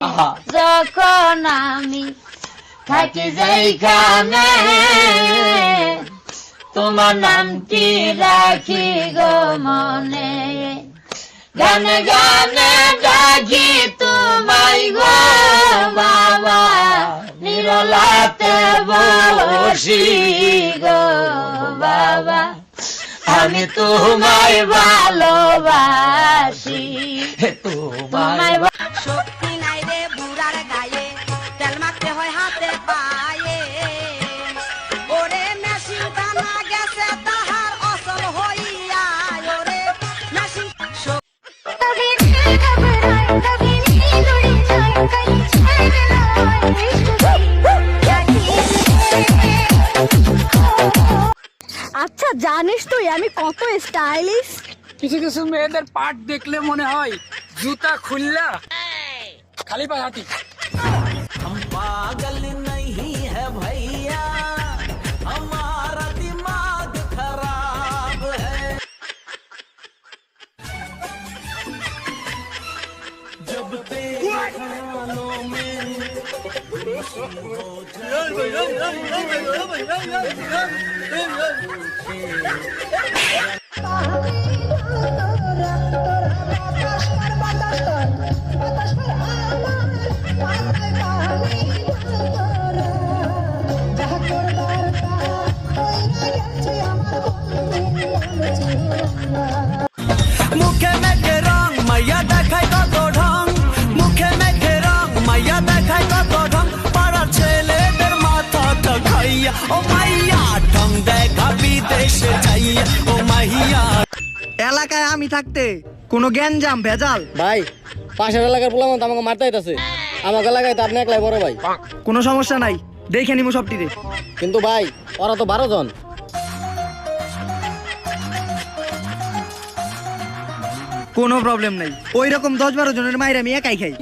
যখন আমি থাকি যেইখানে তোমার নামটি রাখি গো মনে, গানে গানে ডাকি তোমায় গো বাবা, নিরলাতে বসি গো বাবা, আমি তোমায় ভালোবাসি, তোমায় শক্তি নাই রে বুড়ার গায়ে, তেল মাখতে হয় হাতে পায়ে, ওরে মেশিন টানা গেছে তাহার অসল হইয়া, ওরে মেশিন আচ্ছা জানিস তুই আমি কত স্টাইলিশ? কিছু কিছু মেয়েদের পাট দেখলে মনে হয় জুতা খুললা খালি পায়ে হাঁটি। पागल नहीं है भैया, हमारा दिमाग खराब है। जब तेरे खानों में মুখে মেখে রং মাইয়া দেখায় কত ঢং, মুখে মেখে রং মাইয়া দেখায় কত ঢং, পাড়ার ছেলেদের মাথাটা খাইয়া ও মাইয়া ঢং দেখা বিদেশে যাইয়া ও মাইয়া। এলাকায় আমি থাকতে কোনো গ্যাঞ্জাম ভেজাল ভাই পাশের এলাকার পোলামন তো আমাকে মারতে আইতাছে, আমাকে এলাকায় তো আপনি একলাই বড় ভাই। কোনো সমস্যা নাই, দেখে নিবো সবটিরে। কিন্তু ভাই ওরা তো 12 জন। কোনো প্রবলেম নাই, ওই রকম 10-12 জনের মায়ের আমি একাই খাই।